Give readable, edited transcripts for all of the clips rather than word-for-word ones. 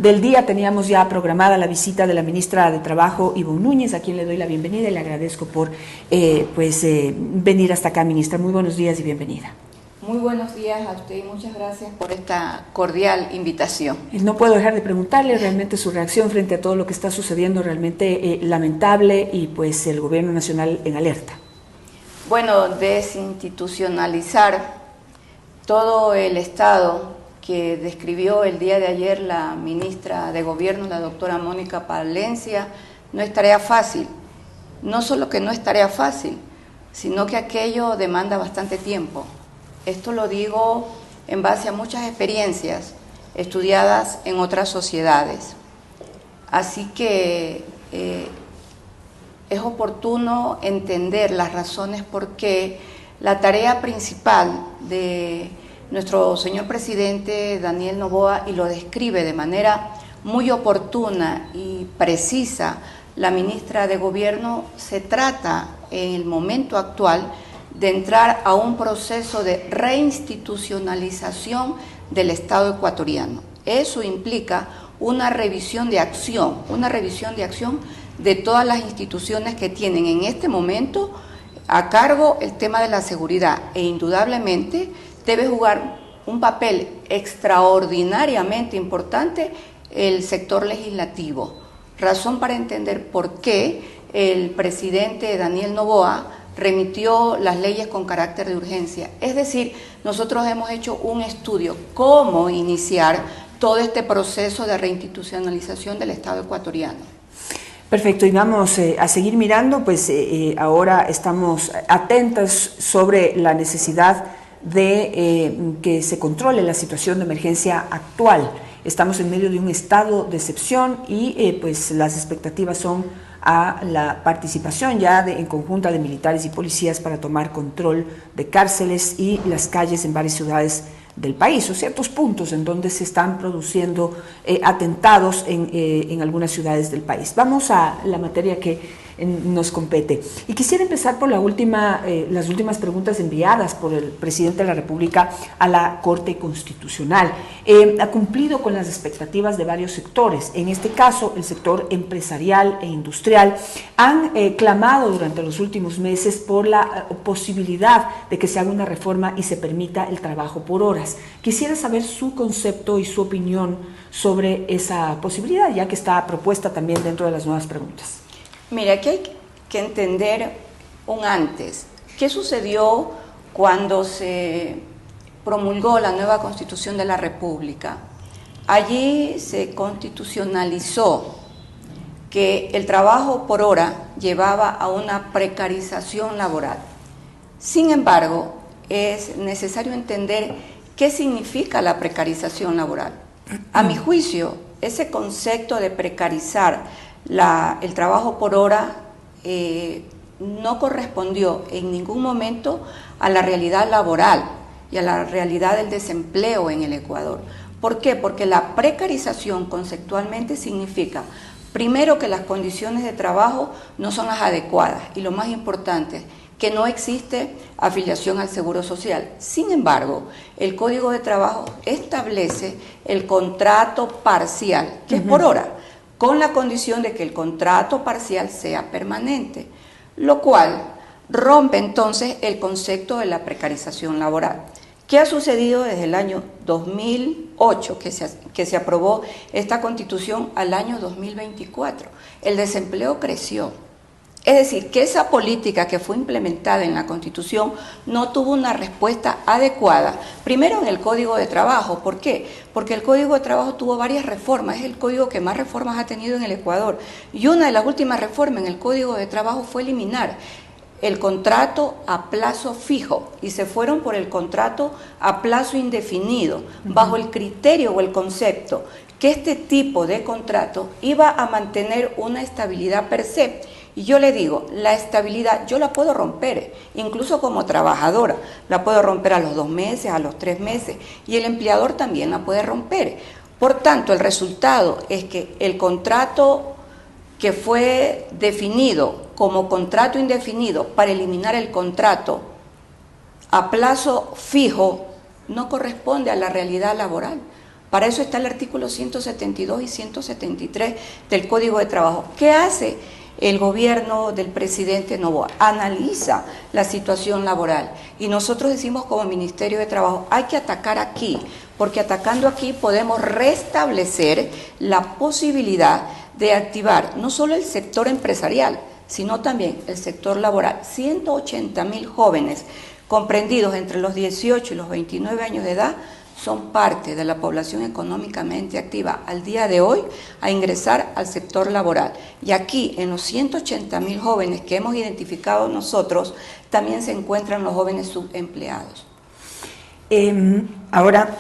del día teníamos ya programada la visita de la ministra de Trabajo, Ivonne Núñez, a quien le doy la bienvenida y le agradezco por venir hasta acá, ministra. Muy buenos días y bienvenida. Muy buenos días a usted y muchas gracias por esta cordial invitación. No puedo dejar de preguntarle realmente su reacción frente a todo lo que está sucediendo, realmente lamentable, y pues el gobierno nacional en alerta. Bueno, desinstitucionalizar todo el Estado que describió el día de ayer la ministra de Gobierno, la doctora Mónica Palencia, no es tarea fácil. No solo que no es tarea fácil, sino que aquello demanda bastante tiempo. Esto lo digo en base a muchas experiencias estudiadas en otras sociedades. Así que es oportuno entender las razones por qué la tarea principal de nuestro señor presidente Daniel Noboa, y lo describe de manera muy oportuna y precisa la ministra de Gobierno, se trata en el momento actual de entrar a un proceso de reinstitucionalización del Estado ecuatoriano. Eso implica una revisión de acción de todas las instituciones que tienen en este momento a cargo el tema de la seguridad, e indudablemente debe jugar un papel extraordinariamente importante el sector legislativo. Razón para entender por qué el presidente Daniel Noboa remitió las leyes con carácter de urgencia. Es decir, nosotros hemos hecho un estudio cómo iniciar todo este proceso de reinstitucionalización del Estado ecuatoriano. Perfecto, y vamos a seguir mirando, pues ahora estamos atentos sobre la necesidad de que se controle la situación de emergencia actual. Estamos en medio de un estado de excepción y pues las expectativas son a la participación ya en conjunta de militares y policías para tomar control de cárceles y las calles en varias ciudades del país, o ciertos puntos en donde se están produciendo atentados en algunas ciudades del país. Vamos a la materia que nos compete. Y quisiera empezar por las últimas preguntas enviadas por el presidente de la República a la Corte Constitucional. Ha cumplido con las expectativas de varios sectores. En este caso, el sector empresarial e industrial han clamado durante los últimos meses por la posibilidad de que se haga una reforma y se permita el trabajo por horas. Quisiera saber su concepto y su opinión sobre esa posibilidad, ya que está propuesta también dentro de las nuevas preguntas. Mira, aquí hay que entender un antes. ¿Qué sucedió cuando se promulgó la nueva Constitución de la República? Allí se constitucionalizó que el trabajo por hora llevaba a una precarización laboral. Sin embargo, es necesario entender qué significa la precarización laboral. A mi juicio, ese concepto de precarizar el trabajo por hora no correspondió en ningún momento a la realidad laboral y a la realidad del desempleo en el Ecuador. ¿Por qué? Porque la precarización conceptualmente significa, primero, que las condiciones de trabajo no son las adecuadas, y lo más importante, que no existe afiliación al Seguro Social. Sin embargo, el Código de Trabajo establece el contrato parcial, que es por hora, con la condición de que el contrato parcial sea permanente, lo cual rompe entonces el concepto de la precarización laboral. ¿Qué ha sucedido desde el año 2008, que se aprobó esta Constitución, al año 2024? El desempleo creció. Es decir, que esa política que fue implementada en la Constitución no tuvo una respuesta adecuada, primero en el Código de Trabajo. ¿Por qué? Porque el Código de Trabajo tuvo varias reformas, es el código que más reformas ha tenido en el Ecuador, y una de las últimas reformas en el Código de Trabajo fue eliminar el contrato a plazo fijo y se fueron por el contrato a plazo indefinido, bajo el criterio o el concepto que este tipo de contrato iba a mantener una estabilidad per se. Y yo le digo, la estabilidad yo la puedo romper, incluso como trabajadora, la puedo romper a los 2 meses, a los 3 meses, y el empleador también la puede romper. Por tanto, el resultado es que el contrato que fue definido como contrato indefinido para eliminar el contrato a plazo fijo no corresponde a la realidad laboral. Para eso está el artículo 172 y 173 del Código de Trabajo. ¿Qué hace el gobierno del presidente Noboa? Analiza la situación laboral y nosotros decimos como Ministerio de Trabajo, hay que atacar aquí, porque atacando aquí podemos restablecer la posibilidad de activar no solo el sector empresarial, sino también el sector laboral. 180.000 jóvenes comprendidos entre los 18 y los 29 años de edad son parte de la población económicamente activa al día de hoy a ingresar al sector laboral. Y aquí, en los 180.000 jóvenes que hemos identificado nosotros, también se encuentran los jóvenes subempleados. Ahora,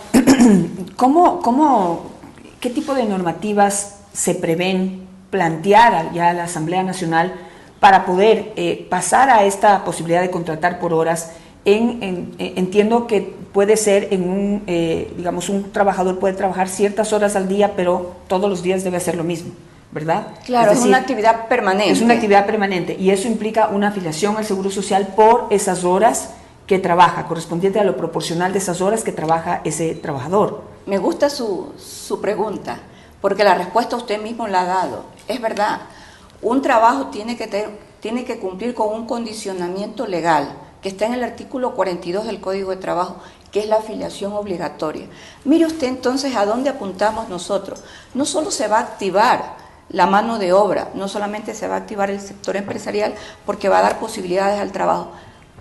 ¿qué tipo de normativas se prevén plantear ya a la Asamblea Nacional para poder pasar a esta posibilidad de contratar por horas? Entiendo que puede ser digamos, un trabajador puede trabajar ciertas horas al día, pero todos los días debe hacer lo mismo, ¿verdad? Claro, es una actividad permanente. Es una actividad permanente y eso implica una afiliación al Seguro Social por esas horas que trabaja, correspondiente a lo proporcional de esas horas que trabaja ese trabajador. Me gusta su pregunta, porque la respuesta usted mismo la ha dado. Es verdad, un trabajo tiene que cumplir con un condicionamiento legal que está en el artículo 42 del Código de Trabajo, que es la afiliación obligatoria. Mire usted entonces a dónde apuntamos nosotros. No solo se va a activar la mano de obra, no solamente se va a activar el sector empresarial porque va a dar posibilidades al trabajo,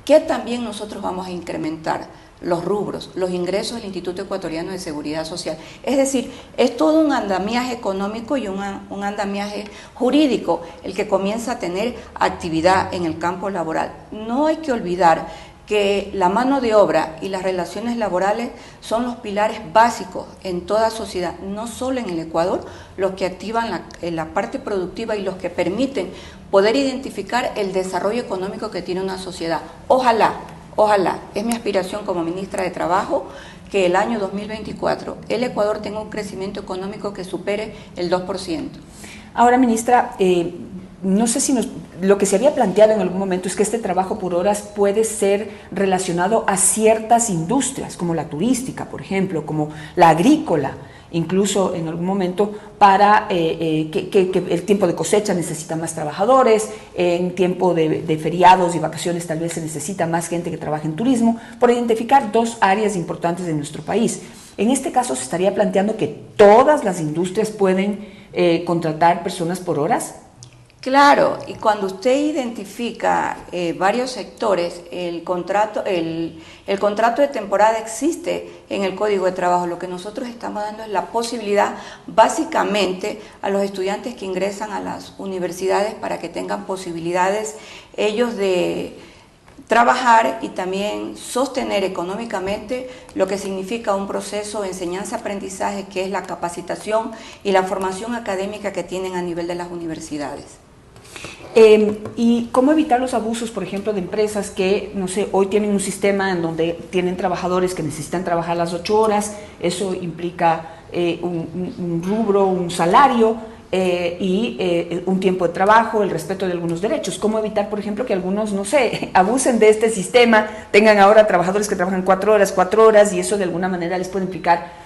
que también nosotros vamos a incrementar los rubros, los ingresos del Instituto Ecuatoriano de Seguridad Social. Es decir, es todo un andamiaje económico y un andamiaje jurídico el que comienza a tener actividad en el campo laboral. No hay que olvidar que la mano de obra y las relaciones laborales son los pilares básicos en toda sociedad, no solo en el Ecuador, los que activan la parte productiva y los que permiten poder identificar el desarrollo económico que tiene una sociedad. Ojalá, es mi aspiración como ministra de Trabajo, que el año 2024 el Ecuador tenga un crecimiento económico que supere el 2%. Ahora, ministra, no sé si lo que se había planteado en algún momento es que este trabajo por horas puede ser relacionado a ciertas industrias, como la turística, por ejemplo, como la agrícola, incluso en algún momento para que el tiempo de cosecha necesita más trabajadores, en tiempo de feriados y vacaciones tal vez se necesita más gente que trabaje en turismo, por identificar dos áreas importantes de nuestro país. En este caso se estaría planteando que todas las industrias pueden contratar personas por horas. Claro, y cuando usted identifica varios sectores, el contrato de temporada existe en el Código de Trabajo. Lo que nosotros estamos dando es la posibilidad, básicamente, a los estudiantes que ingresan a las universidades para que tengan posibilidades ellos de trabajar y también sostener económicamente lo que significa un proceso de enseñanza-aprendizaje, que es la capacitación y la formación académica que tienen a nivel de las universidades. ¿Y cómo evitar los abusos, por ejemplo, de empresas que, no sé, hoy tienen un sistema en donde tienen trabajadores que necesitan trabajar las 8 horas, eso implica un rubro, un salario y un tiempo de trabajo, el respeto de algunos derechos? ¿Cómo evitar, por ejemplo, que algunos, no sé, abusen de este sistema, tengan ahora trabajadores que trabajan 4 horas y eso de alguna manera les puede implicar,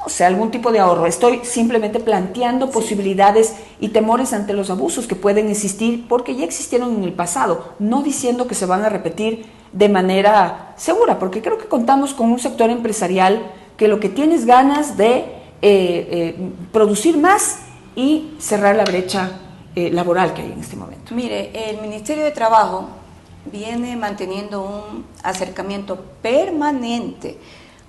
o sea, algún tipo de ahorro? Estoy simplemente planteando posibilidades y temores ante los abusos que pueden existir porque ya existieron en el pasado, no diciendo que se van a repetir de manera segura, porque creo que contamos con un sector empresarial que lo que tiene es ganas de producir más y cerrar la brecha laboral que hay en este momento. Mire, el Ministerio de Trabajo viene manteniendo un acercamiento permanente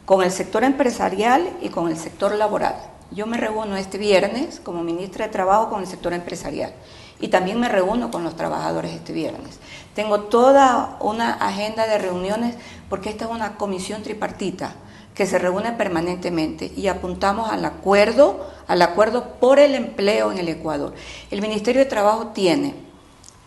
con el sector empresarial y con el sector laboral. Yo me reúno este viernes como ministra de Trabajo con el sector empresarial y también me reúno con los trabajadores este viernes. Tengo toda una agenda de reuniones porque esta es una comisión tripartita que se reúne permanentemente y apuntamos al acuerdo por el empleo en el Ecuador. El Ministerio de Trabajo tiene,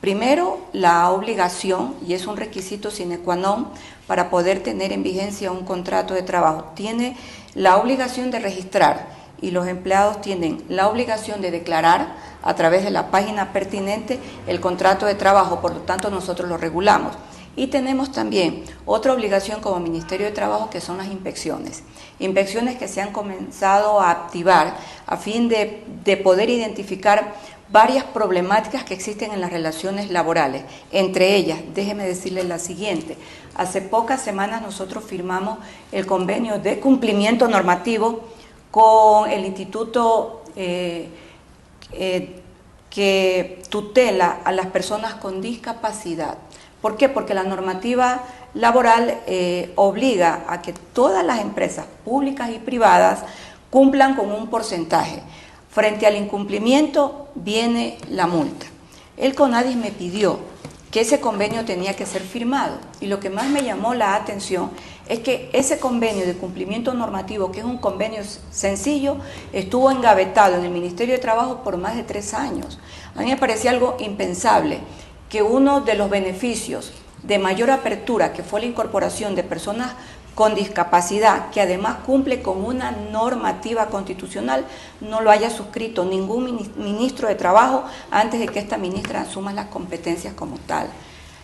primero, la obligación, y es un requisito sine qua non para poder tener en vigencia un contrato de trabajo, tiene la obligación de registrar y los empleados tienen la obligación de declarar a través de la página pertinente el contrato de trabajo, por lo tanto nosotros lo regulamos. Y tenemos también otra obligación como Ministerio de Trabajo, que son las inspecciones. Inspecciones que se han comenzado a activar a fin de poder identificar varias problemáticas que existen en las relaciones laborales. Entre ellas, déjeme decirles la siguiente: hace pocas semanas nosotros firmamos el convenio de cumplimiento normativo con el instituto que tutela a las personas con discapacidad. ¿Por qué? Porque la normativa laboral obliga a que todas las empresas públicas y privadas cumplan con un porcentaje. Frente al incumplimiento viene la multa. El CONADIS me pidió que ese convenio tenía que ser firmado, y lo que más me llamó la atención es que ese convenio de cumplimiento normativo, que es un convenio sencillo, estuvo engavetado en el Ministerio de Trabajo por más de 3 años. A mí me parecía algo impensable que uno de los beneficios de mayor apertura, que fue la incorporación de personas con discapacidad, que además cumple con una normativa constitucional, no lo haya suscrito ningún ministro de Trabajo antes de que esta ministra asuma las competencias como tal.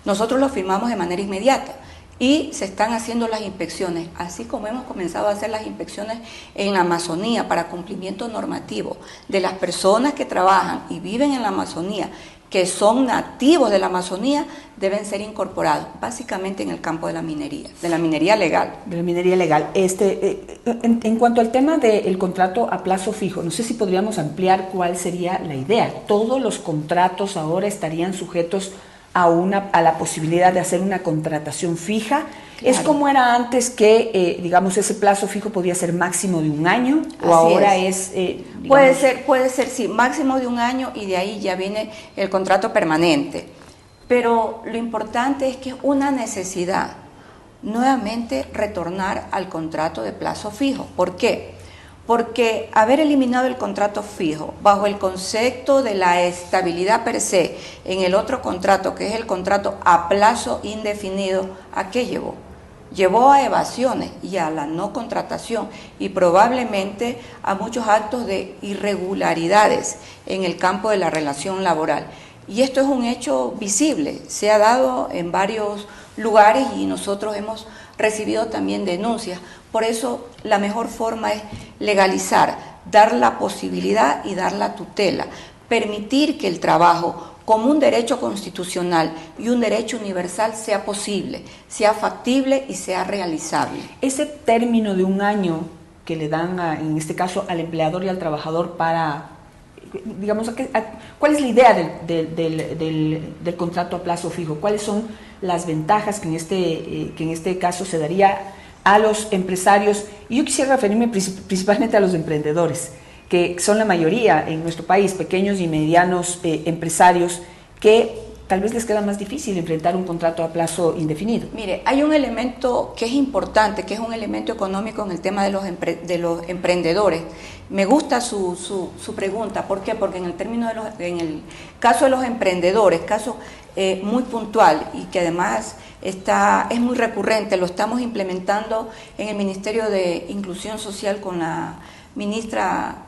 Nosotros lo firmamos de manera inmediata y se están haciendo las inspecciones, así como hemos comenzado a hacer las inspecciones en la Amazonía para cumplimiento normativo de las personas que trabajan y viven en la Amazonía, que son nativos de la Amazonía, deben ser incorporados, básicamente en el campo de la minería legal. De la minería legal. En cuanto al tema del contrato a plazo fijo, no sé si podríamos ampliar cuál sería la idea. ¿Todos los contratos ahora estarían sujetos a la posibilidad de hacer una contratación fija? Claro. ¿Es como era antes que, digamos, ese plazo fijo podía ser máximo de 1 año? ¿O así ahora es? Puede ser, sí, máximo de 1 año, y de ahí ya viene el contrato permanente. Pero lo importante es que es una necesidad nuevamente retornar al contrato de plazo fijo. ¿Por qué? Porque haber eliminado el contrato fijo bajo el concepto de la estabilidad per se en el otro contrato, que es el contrato a plazo indefinido, ¿a qué llevó? Llevó a evasiones y a la no contratación, y probablemente a muchos actos de irregularidades en el campo de la relación laboral. Y esto es un hecho visible, se ha dado en varios lugares y nosotros hemos recibido también denuncias. Por eso la mejor forma es legalizar, dar la posibilidad y dar la tutela, permitir que el trabajo como un derecho constitucional y un derecho universal sea posible, sea factible y sea realizable. Ese término de 1 año que le dan, en este caso, al empleador y al trabajador para, digamos, ¿cuál es la idea del contrato a plazo fijo? ¿Cuáles son las ventajas que en este caso se daría a los empresarios? Y yo quisiera referirme principalmente a los emprendedores, que son la mayoría en nuestro país, pequeños y medianos empresarios, que tal vez les queda más difícil enfrentar un contrato a plazo indefinido. Mire, hay un elemento que es importante, que es un elemento económico en el tema de los emprendedores. Me gusta su pregunta. ¿Por qué? Porque en el caso de los emprendedores, caso muy puntual y que además es muy recurrente, lo estamos implementando en el Ministerio de Inclusión Social con la ministra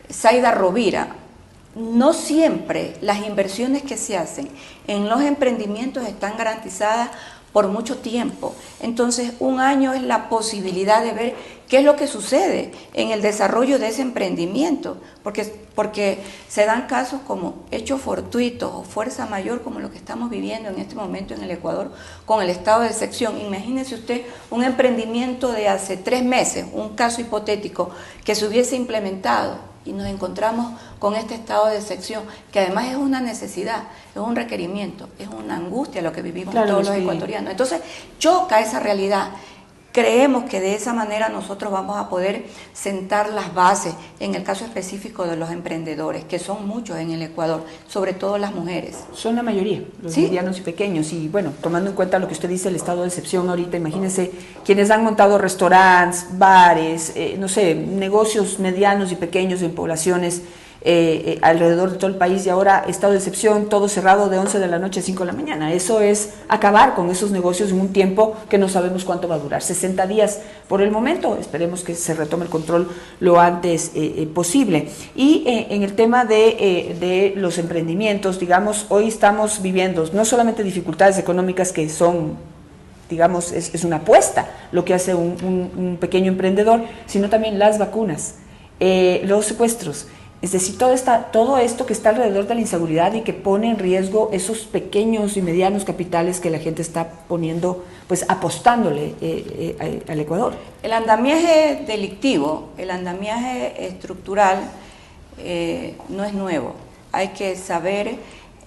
Zaida Rovira. No siempre las inversiones que se hacen en los emprendimientos están garantizadas por mucho tiempo. Entonces, 1 año es la posibilidad de ver qué es lo que sucede en el desarrollo de ese emprendimiento, porque se dan casos como hechos fortuitos o fuerza mayor, como lo que estamos viviendo en este momento en el Ecuador con el estado de excepción. Imagínese usted un emprendimiento de hace 3 meses, un caso hipotético, que se hubiese implementado y nos encontramos con este estado de excepción, que además es una necesidad, es un requerimiento, es una angustia lo que vivimos todos los ecuatorianos. Entonces choca esa realidad. Creemos que de esa manera nosotros vamos a poder sentar las bases en el caso específico de los emprendedores, que son muchos en el Ecuador, sobre todo las mujeres. Son la mayoría, los medianos y pequeños. Y bueno, tomando en cuenta lo que usted dice, el estado de excepción ahorita, imagínense quienes han montado restaurantes, bares, no sé, negocios medianos y pequeños en poblaciones alrededor de todo el país, y ahora estado de excepción, todo cerrado de 11 de la noche a 5 de la mañana. Eso es acabar con esos negocios en un tiempo que no sabemos cuánto va a durar, 60 días por el momento. Esperemos que se retome el control lo antes posible. Y en el tema de los emprendimientos, digamos, hoy estamos viviendo no solamente dificultades económicas que son, digamos, es una apuesta lo que hace un pequeño emprendedor, sino también las vacunas, los secuestros. Es decir, todo esto que está alrededor de la inseguridad y que pone en riesgo esos pequeños y medianos capitales que la gente está poniendo, pues apostándole al Ecuador. El andamiaje delictivo, el andamiaje estructural no es nuevo. Hay que saber,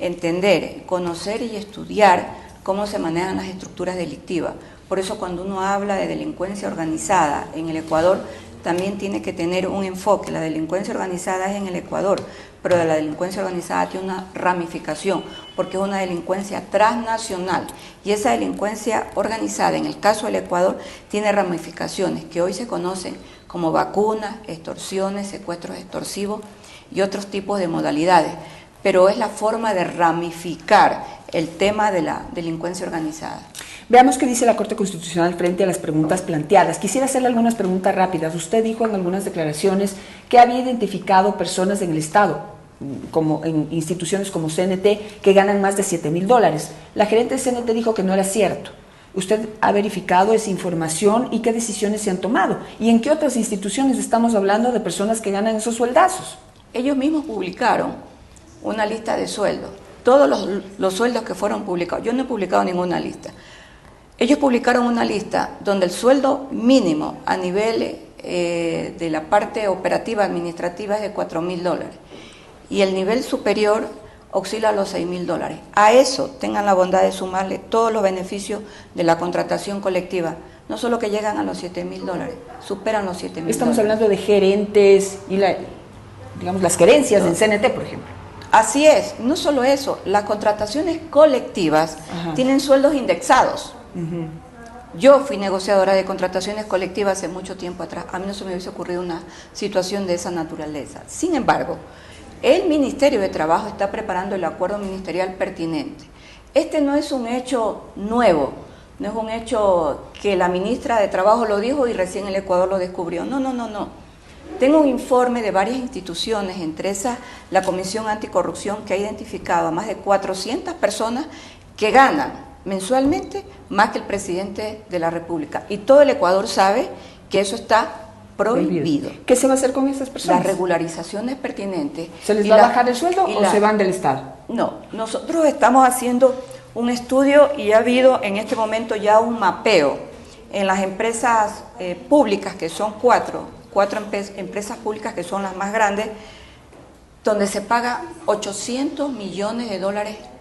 entender, conocer y estudiar cómo se manejan las estructuras delictivas. Por eso cuando uno habla de delincuencia organizada en el Ecuador, también tiene que tener un enfoque. La delincuencia organizada es en el Ecuador, pero la delincuencia organizada tiene una ramificación, porque es una delincuencia transnacional. Y esa delincuencia organizada, en el caso del Ecuador, tiene ramificaciones que hoy se conocen como vacunas, extorsiones, secuestros extorsivos y otros tipos de modalidades. Pero es la forma de ramificar el tema de la delincuencia organizada. Veamos qué dice la Corte Constitucional frente a las preguntas planteadas. Quisiera hacerle algunas preguntas rápidas. Usted dijo en algunas declaraciones que había identificado personas en el Estado, como en instituciones como CNT, que ganan más de $7,000. La gerente de CNT dijo que no era cierto. ¿Usted ha verificado esa información y qué decisiones se han tomado? ¿Y en qué otras instituciones estamos hablando de personas que ganan esos sueldazos? Ellos mismos publicaron una lista de sueldos, todos los sueldos que fueron publicados. Yo no he publicado ninguna lista. Ellos publicaron una lista donde el sueldo mínimo a nivel de la parte operativa administrativa es de $4,000 y el nivel superior oscila a los $6,000. A eso tengan la bondad de sumarle todos los beneficios de la contratación colectiva, no solo que llegan a los $7,000, superan los $7,000. Estamos hablando de gerentes y digamos las gerencias en CNT, por ejemplo. Así es, no solo eso, las contrataciones colectivas tienen sueldos indexados. Yo fui negociadora de contrataciones colectivas hace mucho tiempo atrás. A mí no se me hubiese ocurrido una situación de esa naturaleza. Sin embargo, el Ministerio de Trabajo está preparando el acuerdo ministerial pertinente. Este no es un hecho nuevo, no es un hecho que la ministra de Trabajo lo dijo y recién el Ecuador lo descubrió. No. Tengo un informe de varias instituciones, entre esas la Comisión Anticorrupción, que ha identificado a más de 400 personas que ganan mensualmente más que el presidente de la República. Y todo el Ecuador sabe que eso está prohibido. ¿Qué se va a hacer con esas personas? Las regularizaciones pertinentes. ¿Se les va a bajar el sueldo o se van del Estado? No, nosotros estamos haciendo un estudio y ha habido en este momento ya un mapeo en las empresas públicas, que son cuatro empresas públicas que son las más grandes, donde se paga $800 millones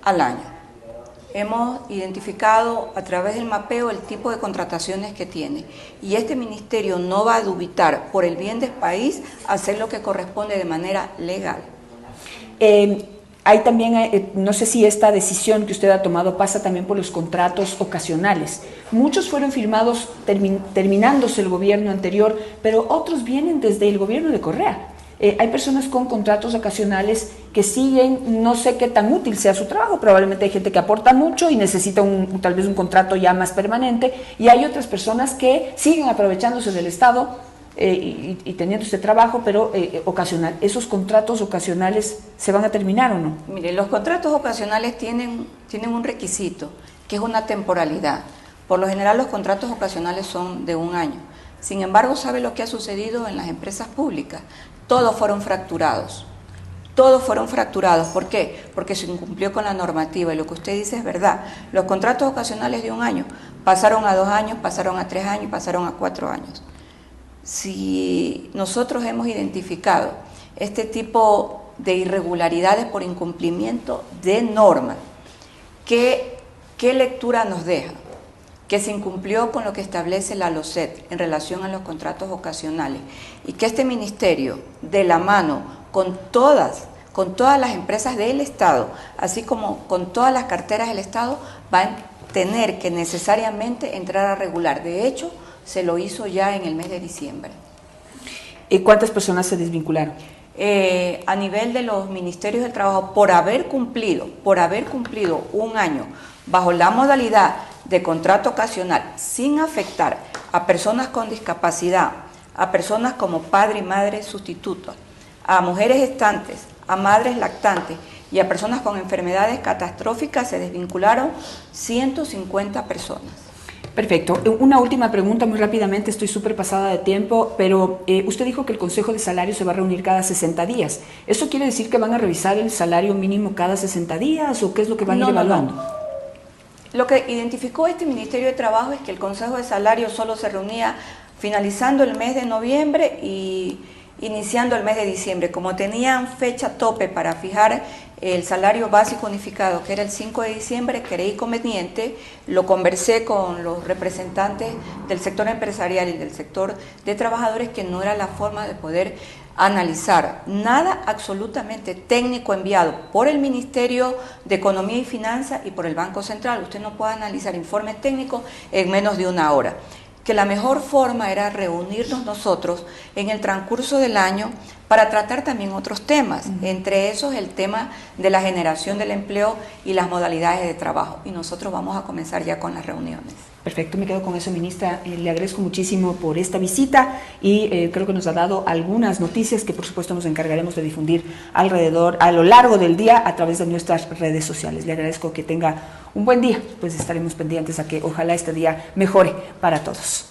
al año. Hemos identificado a través del mapeo el tipo de contrataciones que tiene y este ministerio no va a dubitar, por el bien del país, hacer lo que corresponde de manera legal. Hay también, no sé si esta decisión que usted ha tomado pasa también por los contratos ocasionales. Muchos fueron firmados terminándose el gobierno anterior, pero otros vienen desde el gobierno de Correa. Hay personas con contratos ocasionales que siguen, no sé qué tan útil sea su trabajo, probablemente hay gente que aporta mucho y necesita tal vez un contrato ya más permanente, y hay otras personas que siguen aprovechándose del Estado y teniendo este trabajo, pero ocasional. ¿Esos contratos ocasionales se van a terminar o no? Mire, los contratos ocasionales tienen un requisito, que es una temporalidad. Por lo general los contratos ocasionales son de 1 año. Sin embargo, ¿sabe lo que ha sucedido en las empresas públicas? Todos fueron fracturados. ¿Por qué? Porque se incumplió con la normativa y lo que usted dice es verdad. Los contratos ocasionales de 1 año pasaron a 2 años, pasaron a 3 años, pasaron a 4 años. Si nosotros hemos identificado este tipo de irregularidades por incumplimiento de normas, ¿qué lectura nos deja? Que se incumplió con lo que establece la LOCET en relación a los contratos ocasionales y que este ministerio, de la mano con todas las empresas del Estado, así como con todas las carteras del Estado, va a tener que necesariamente entrar a regular. De hecho, se lo hizo ya en el mes de diciembre. ¿Y cuántas personas se desvincularon? a nivel de los ministerios del trabajo por haber cumplido un año bajo la modalidad de contrato ocasional sin afectar a personas con discapacidad, a personas como padre y madre sustitutos, a mujeres gestantes, a madres lactantes y a personas con enfermedades catastróficas, se desvincularon 150 personas. Perfecto. Una última pregunta muy rápidamente, estoy súper pasada de tiempo, pero usted dijo que el Consejo de Salarios se va a reunir cada 60 días. ¿Eso quiere decir que van a revisar el salario mínimo cada 60 días o qué es lo que van a ir evaluando? No. Lo que identificó este Ministerio de Trabajo es que el Consejo de Salarios solo se reunía finalizando el mes de noviembre y iniciando el mes de diciembre. Como tenían fecha tope para fijar el salario básico unificado, que era el 5 de diciembre, creí conveniente, lo conversé con los representantes del sector empresarial y del sector de trabajadores, que no era la forma de poder analizar nada absolutamente técnico enviado por el Ministerio de Economía y Finanzas y por el Banco Central. Usted no puede analizar informes técnicos en menos de una hora. Que la mejor forma era reunirnos nosotros en el transcurso del año para tratar también otros temas, entre esos el tema de la generación del empleo y las modalidades de trabajo. Y nosotros vamos a comenzar ya con las reuniones. Perfecto, me quedo con eso, ministra. Le agradezco muchísimo por esta visita y creo que nos ha dado algunas noticias que por supuesto nos encargaremos de difundir a lo largo del día a través de nuestras redes sociales. Le agradezco que tenga un buen día, pues estaremos pendientes a que ojalá este día mejore para todos.